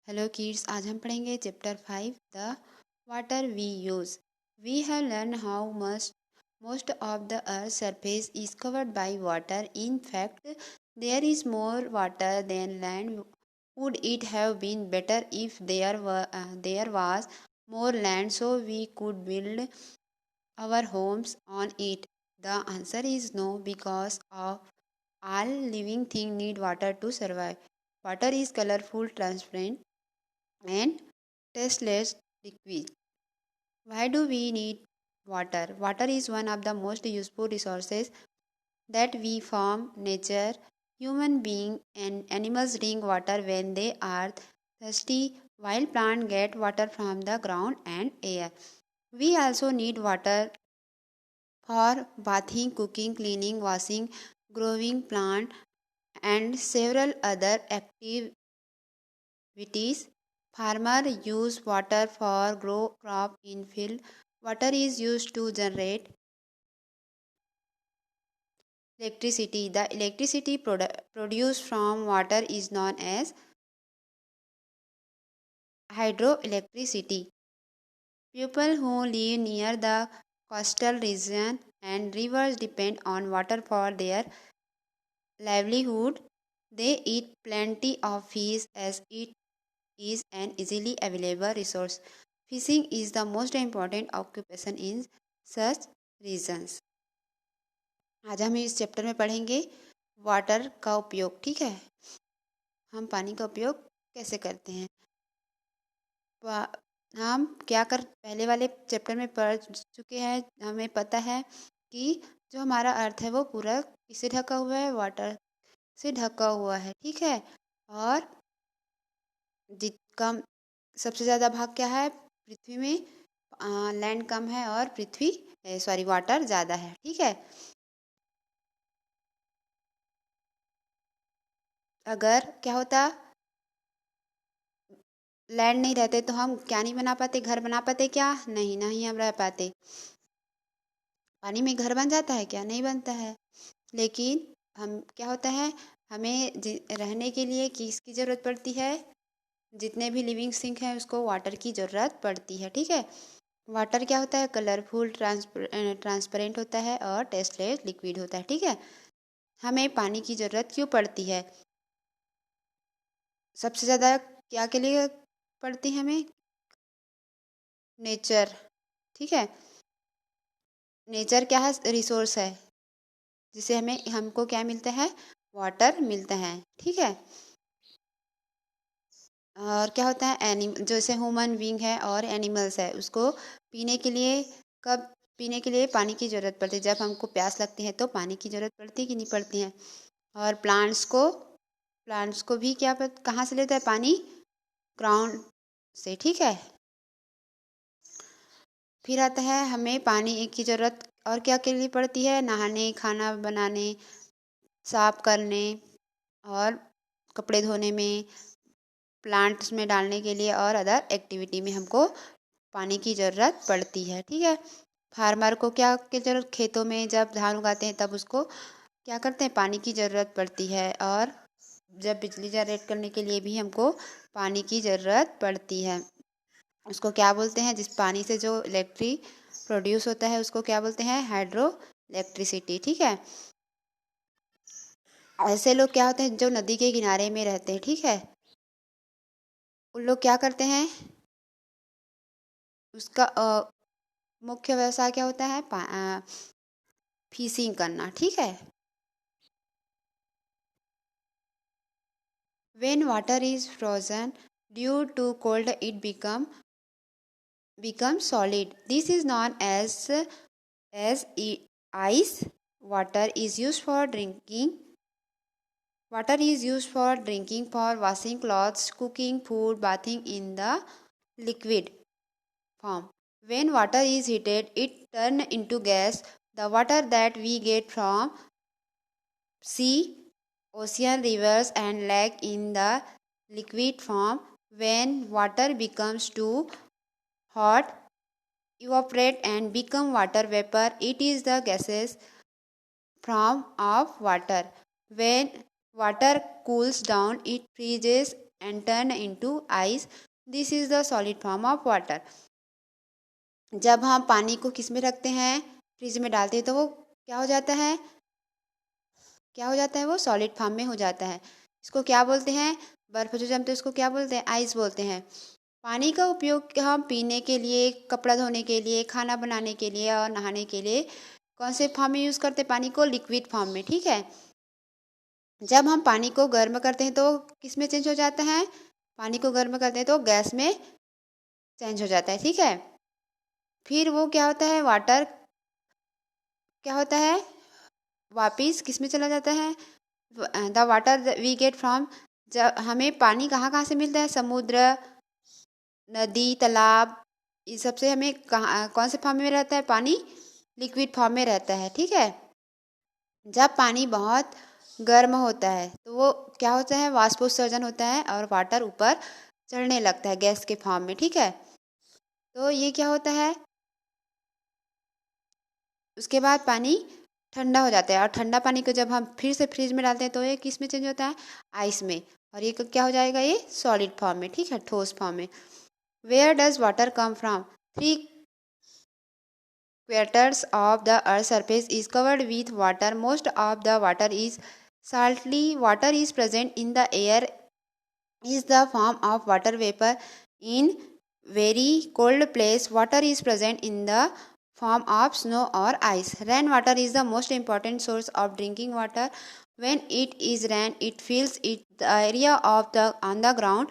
Hello kids, आज हम पढ़ेंगे chapter 5 the water we use. We have learn how much most of the earth's surface is covered by water. In fact, there is more water than land. Would it have been better if there was more land so we could build our homes on it? The answer is no, because of all living things need water to survive. Water is colorful, transparent, and tasteless liquid. Why do we need water? Water is one of the most useful resources that we from nature. Human beings and animals drink water when they are thirsty, while plants get water from the ground and air. We also need water for bathing, cooking, cleaning, washing, growing plant, and several other activities. Farmer use water for grow crop in field. Water is used to generate electricity. The electricity produced from water is known as hydroelectricity. People who live near the coastal region and rivers depend on water for their livelihood. They eat plenty of fish as it is an easily available resource. Fishing is the most important occupation in such regions. आज हम इस chapter में पढ़ेंगे water का उपयोग। ठीक है, हम पानी का उपयोग कैसे करते हैं। हम पहले वाले चैप्टर में पढ़ चुके हैं। हमें पता है कि जो हमारा अर्थ है वो पूरा किससे ढका हुआ है, वाटर से ढका हुआ है। ठीक है, और कम सबसे ज़्यादा भाग क्या है पृथ्वी में, लैंड कम है और वाटर ज़्यादा है। ठीक है, अगर क्या होता लैंड नहीं रहते तो हम क्या नहीं बना पाते, घर बना पाते क्या? नहीं, ना ही हम रह पाते। पानी में घर बन जाता है क्या? नहीं बनता है। लेकिन हम क्या होता है, हमें रहने के लिए किसकी ज़रूरत पड़ती है? जितने भी लिविंग थिंग हैं उसको वाटर की ज़रूरत पड़ती है। ठीक है, वाटर क्या होता है? कलरफुल, ट्रांसपेरेंट होता है और टेस्टलेस लिक्विड होता है। ठीक है, हमें पानी की ज़रूरत क्यों पड़ती है? सबसे ज़्यादा क्या के लिए पड़ती है हमें? नेचर। ठीक है, नेचर क्या है? रिसोर्स है जिसे हमको क्या मिलता है? वाटर मिलता है। ठीक है, और क्या होता है? जैसे ह्यूमन बीइंग है और एनिमल्स है, उसको पीने के लिए पानी की ज़रूरत पड़ती है। जब हमको प्यास लगती है तो पानी की ज़रूरत पड़ती है कि नहीं पड़ती है। और प्लांट्स को भी कहाँ से लेता है पानी? ग्राउंड से। ठीक है, फिर आता है हमें पानी की ज़रूरत और क्या के लिए पड़ती है? नहाने, खाना बनाने, साफ करने और कपड़े धोने में, प्लांट्स में डालने के लिए और अदर एक्टिविटी में हमको पानी की ज़रूरत पड़ती है। ठीक है, फार्मर को क्या की ज़रूरत? खेतों में जब धान उगाते हैं तब उसको क्या करते हैं? पानी की ज़रूरत पड़ती है। और जब बिजली जनरेट करने के लिए भी हमको पानी की ज़रूरत पड़ती है। उसको क्या बोलते हैं? जिस पानी से जो इलेक्ट्रिक प्रोड्यूस होता है उसको क्या बोलते हैं? Hydro electricity. ठीक है, ऐसे लोग क्या होते हैं जो नदी के किनारे में रहते हैं। ठीक है, उन लोग क्या करते हैं? उसका मुख्य व्यवसाय क्या होता है? फिशिंग करना। ठीक है, when water is frozen due to cold it becomes solid. This is known as ice. Water is used for drinking. Water is used for drinking, for washing clothes, cooking food, bathing in the liquid form. When water is heated, it turns into gas. The water that we get from sea, ocean, rivers, and lake in the liquid form. When water becomes too hot, evaporate and become water vapor. It is the gases form of water. When water cools down, it freezes and turn into ice. This is the solid form of water. जब हम पानी को किस में रखते हैं, fridge में डालते हैं, तो वो क्या हो जाता है, वो सॉलिड फॉर्म में हो जाता है। इसको क्या बोलते हैं, बर्फ जो जमते हैं उसको क्या बोलते हैं, आइस बोलते हैं। पानी का उपयोग हम पीने के लिए, कपड़ा धोने के लिए, खाना बनाने के लिए और नहाने के लिए कौन से फॉर्म में यूज़ करते हैं पानी को, लिक्विड फॉर्म में, ठीक है। जब हम पानी को गर्म करते हैं तो किस में चेंज हो जाता है, पानी को गर्म करते हैं तो गैस में चेंज हो जाता है, ठीक है। फिर वो क्या होता है, वाटर क्या होता है, वापिस किस में चला जाता है, the water we get from, जब हमें पानी कहाँ कहाँ से मिलता है, समुद्र, नदी, तालाब, इस सबसे हमें कहाँ कौन से फॉर्म में रहता है पानी, लिक्विड फॉर्म में रहता है, ठीक है। जब पानी बहुत गर्म होता है तो वो क्या होता है, वाष्पोत्सर्जन होता है और वाटर ऊपर चढ़ने लगता है गैस के फॉर्म में, ठीक है। तो ये क्या होता है, उसके बाद पानी ठंडा हो जाता है और ठंडा पानी को जब हम फिर से फ्रिज में डालते हैं तो ये किस में चेंज होता है, आइस में, और ये क्या हो जाएगा, ये सॉलिड फॉर्म में, ठीक है, ठोस फॉर्म में। Where does water come from, 3 quarters of the earth's surface is covered with water. Most of the water is salty. Water is present in the air is the form of water vapor. In very cold place, water is present in the form of snow or ice. Rainwater is the most important source of drinking water. When it is rain, it fills the area of the on the ground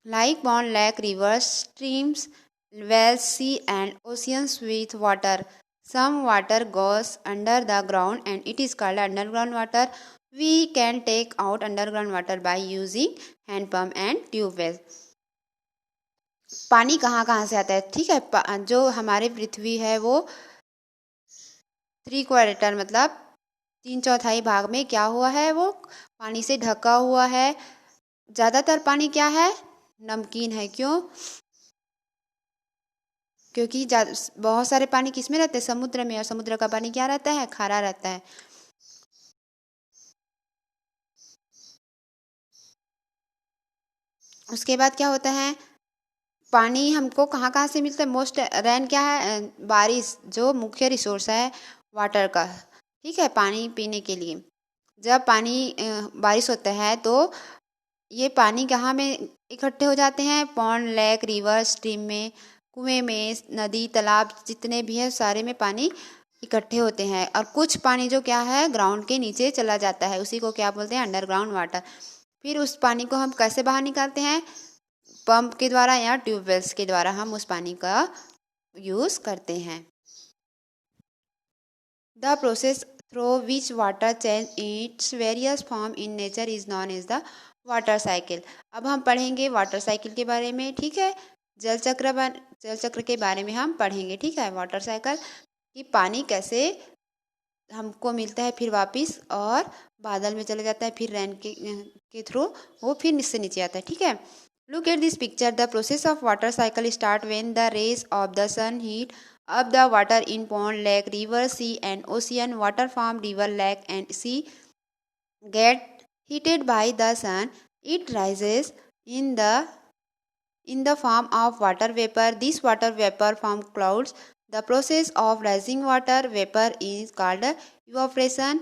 like pond, lake, rivers, streams, wells, sea, and oceans with water. Some water goes under the ground and it is called underground water. We can take out underground water by using hand pump and tube well. पानी कहाँ कहाँ से आता है, ठीक है, जो हमारे पृथ्वी है वो 3 क्वार्टर मतलब 3/4 भाग में क्या हुआ है, वो पानी से ढका हुआ है। ज़्यादातर पानी क्या है, नमकीन है। क्यों, क्योंकि बहुत सारे पानी किस में रहते हैं, समुद्र में, और समुद्र का पानी क्या रहता है, खारा रहता है। उसके बाद क्या होता है, पानी हमको कहाँ कहाँ से मिलता है, मोस्ट रेन क्या है, बारिश जो मुख्य रिसोर्स है वाटर का, ठीक है, पानी पीने के लिए। जब पानी बारिश होता है तो ये पानी कहाँ में इकट्ठे हो जाते हैं, पॉन्ड, लेक, रिवर, स्ट्रीम में, कुएं में, नदी, तालाब जितने भी है सारे में पानी इकट्ठे होते हैं। और कुछ पानी जो क्या है ग्राउंड के नीचे चला जाता है, उसी को क्या बोलते हैं, अंडरग्राउंड वाटर। फिर उस पानी को हम कैसे बाहर निकालते हैं, पंप के द्वारा या ट्यूबवेल्स के द्वारा हम उस पानी का यूज़ करते हैं। The process through which water change its various form in nature is known as the water cycle. अब हम पढ़ेंगे वाटर साइकिल के बारे में, ठीक है, जल चक्र के बारे में हम पढ़ेंगे, ठीक है। वाटर साइकिल कि पानी कैसे हमको मिलता है फिर वापस और बादल में चला जाता है, फिर रेन के थ्रू वो फिर नीचे नीचे आता है, ठीक है। Look at this picture, the process of water cycle start when the rays of the sun heat up the water in pond, lake, river, sea and ocean. Water from river, lake and sea get heated by the sun. It rises in the form of water vapor. This water vapor form clouds. The process of rising water vapor is called evaporation.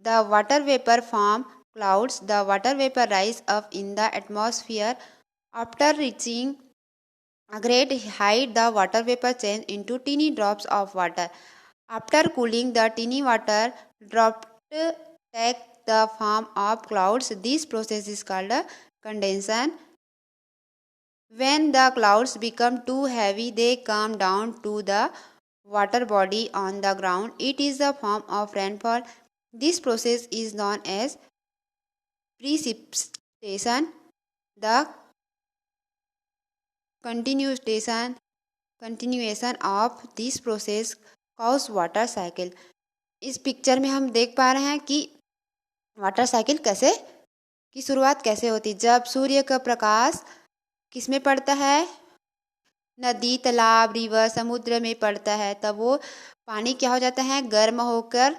The water vapor form clouds. The water vapor rise up in the atmosphere. After reaching a great height, the water vapor change into teeny drops of water. After cooling, the teeny water dropped take the form of clouds. This process is called condensation. When the clouds become too heavy, they come down to the water body on the ground. It is the form of rainfall. This process is known as precipitation. The continuation of this process cause water cycle. इस picture में हम देख पा रहे हैं कि water cycle कैसे की शुरुआत कैसे होती है। जब सूर्य का प्रकाश किस में पड़ता है, नदी, तालाब, रिवर, समुद्र में पड़ता है, तब वो पानी क्या हो जाता है, गर्म होकर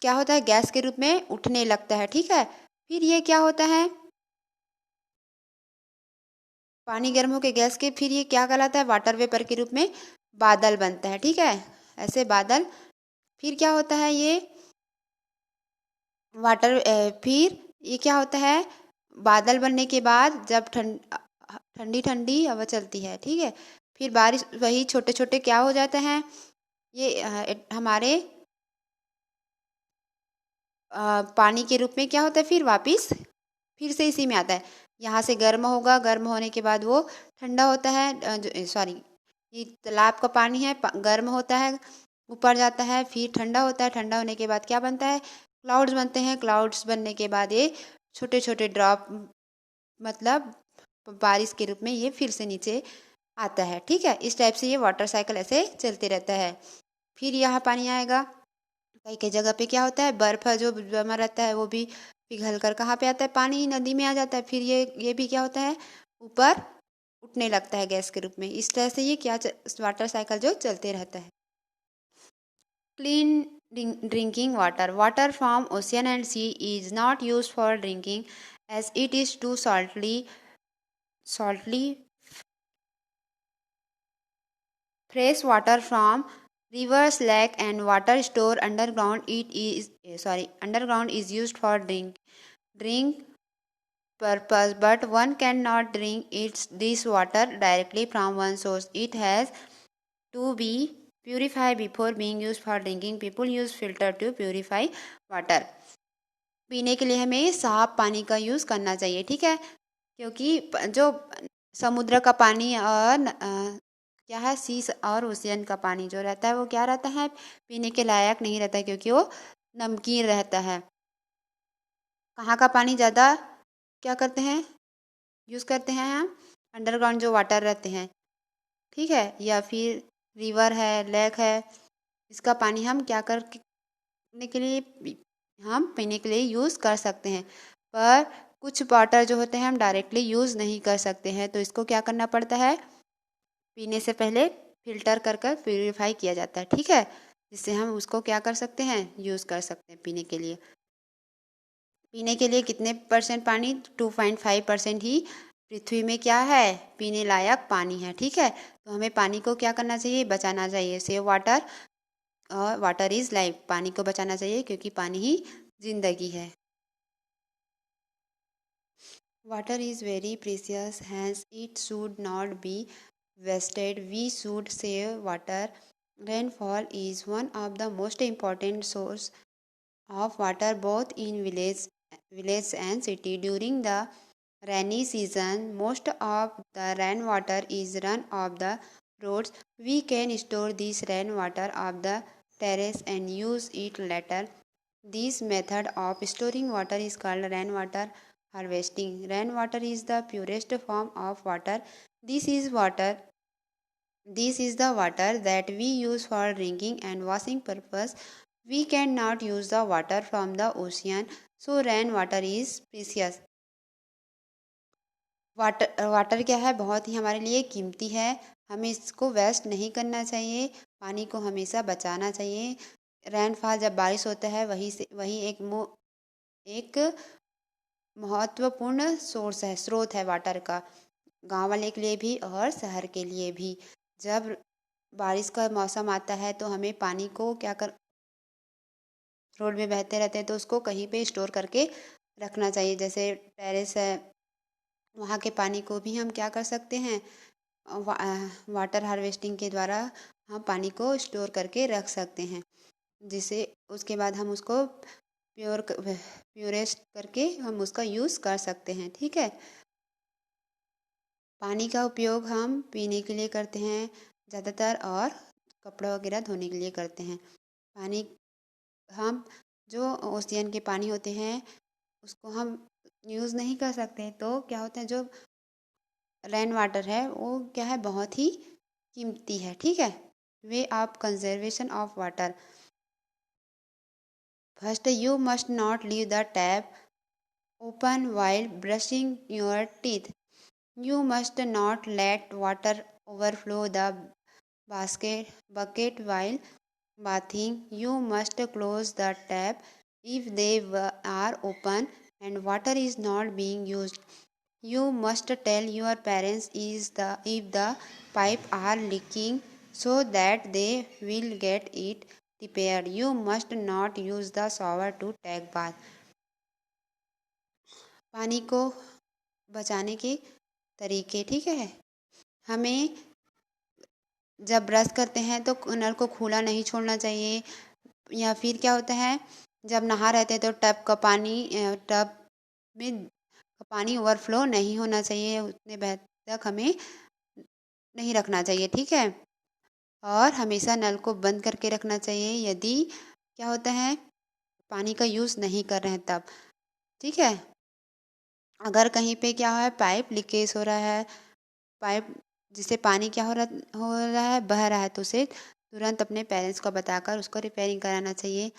क्या होता है, गैस के रूप में उठने लगता है, ठीक है। फिर ये क्या होता है, पानी गर्म होकर गैस के फिर ये क्या कहलाता है, वाटर वेपर के रूप में बादल बनता है। ठीक है, ऐसे बादल फिर क्या होता है, ये फिर ये क्या होता है, बादल बनने के बाद जब ठंडी ठंडी हवा चलती है, ठीक है, फिर बारिश, वही छोटे छोटे क्या हो जाते हैं, ये हमारे पानी के रूप में क्या होता है, फिर वापिस फिर से इसी में आता है। यहाँ से गर्म होगा, गर्म होने के बाद वो ठंडा होता है, सॉरी, ये तालाब का पानी है, गर्म होता है, ऊपर जाता है, फिर ठंडा होता है, ठंडा होने के बाद क्या बनता है, क्लाउड्स बनते हैं। क्लाउड्स बनने के बाद ये छोटे छोटे ड्रॉप, मतलब बारिश के रूप में ये फिर से नीचे आता है। ठीक है, इस टाइप से ये वाटर साइकिल ऐसे चलते रहता है। फिर यहाँ पानी आएगा, कई कई जगह पे क्या होता है, बर्फ जो जमा रहता है वो भी पिघल कर कहाँ पे आता है, पानी नदी में आ जाता है। फिर ये भी क्या होता है, ऊपर उठने लगता है गैस के रूप में। इस तरह से ये क्या वाटर साइकिल जो चलते रहता है। Clean drinking water, water from ocean and sea is not use for drinking as it is too saltly. Fresh water from rivers, lake, and water store underground is used for drink purpose, but one cannot drink this water directly from one source. It has to be purified before being used for drinking. People use filter to purify water. पीने के लिए हमें साफ पानी का use करना चाहिए। ठीक है, क्योंकि जो समुद्र का पानी और क्या है, सी और ओशियन का पानी जो रहता है वो क्या रहता है, पीने के लायक नहीं रहता है, क्योंकि वो नमकीन रहता है। कहाँ का पानी ज़्यादा क्या करते हैं, यूज़ करते हैं हम, अंडरग्राउंड जो वाटर रहते हैं, ठीक है, या फिर रिवर है, लेक है, इसका पानी हम क्या करने के लिए, हम पीने के लिए यूज़ कर सकते हैं। पर कुछ वाटर जो होते हैं हम डायरेक्टली यूज़ नहीं कर सकते हैं, तो इसको क्या करना पड़ता है, पीने से पहले फिल्टर कर कर प्योरीफाई किया जाता है। ठीक है, जिससे हम उसको क्या कर सकते हैं, यूज़ कर सकते हैं पीने के लिए। पीने के लिए कितने परसेंट पानी, 2.5% ही पृथ्वी में क्या है, पीने लायक पानी है। ठीक है, तो हमें पानी को क्या करना चाहिए, बचाना चाहिए। सेव वाटर और वाटर इज़ लाइफ, पानी को बचाना चाहिए क्योंकि पानी ही जिंदगी है। Water is very precious, hence it should not be wasted. We should save water. Rainfall is one of the most important source of water both in village and city. During the rainy season, most of the rainwater is run off the roads. We can store this rainwater off the terrace and use it later. This method of storing water is called rainwater harvesting. Rainwater is the purest form of water. This is water This is the water that we use for drinking and washing purpose. We cannot use the water from the ocean, so rainwater is precious. Water क्या है, बहुत ही हमारे लिए कीमती है। हमें इसको waste नहीं करना चाहिए, पानी को हमेशा बचाना चाहिए। रेनफॉल जब बारिश होता है वही एक महत्वपूर्ण सोर्स है, स्रोत है वाटर का, गांव वाले के लिए भी और शहर के लिए भी। जब बारिश का मौसम आता है तो हमें पानी को रोड में बहते रहते हैं तो उसको कहीं पे स्टोर करके रखना चाहिए। जैसे टेरेस है, वहाँ के पानी को भी हम क्या कर सकते हैं, वाटर हार्वेस्टिंग के द्वारा हम पानी को स्टोर करके रख सकते हैं, जिसे उसके बाद हम उसको प्योरेस्ट करके हम उसका यूज़ कर सकते हैं। ठीक है, पानी का उपयोग हम पीने के लिए करते हैं ज़्यादातर, और कपड़ा वगैरह धोने के लिए करते हैं। पानी हम जो ओशियन के पानी होते हैं उसको हम यूज़ नहीं कर सकते, तो क्या होता है, जो रेन वाटर है वो क्या है, बहुत ही कीमती है। ठीक है, way of conservation of water, first you must not leave the tap open while brushing your teeth. You must not let water overflow the bucket while bathing. You must close the tap if they are open and water is not being used. You must tell your parents if the pipe are leaking so that they will get it repaired. You must not use the shower to take bath. पानी को बचाने के तरीके, ठीक है। हमें जब brush करते हैं तो नल को खुला नहीं छोड़ना चाहिए, या फिर क्या होता है जब नहा रहते हैं तो टब में पानी ओवरफ्लो नहीं होना चाहिए, उतने बजे तक हमें नहीं रखना चाहिए, ठीक है। और हमेशा नल को बंद करके रखना चाहिए यदि क्या होता है पानी का यूज़ नहीं कर रहे हैं तब, ठीक है। अगर कहीं पे क्या है पाइप लीकेज हो रहा है, पाइप जिससे पानी क्या हो रहा है बह रहा है, तो उसे तुरंत अपने पेरेंट्स को बताकर उसको रिपेयरिंग कराना चाहिए।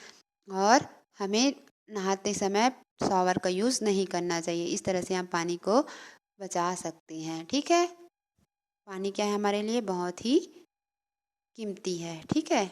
और हमें नहाते समय शॉवर का यूज़ नहीं करना चाहिए। इस तरह से हम पानी को बचा सकते हैं, ठीक है। पानी क्या है हमारे लिए बहुत ही कीमती है, ठीक है।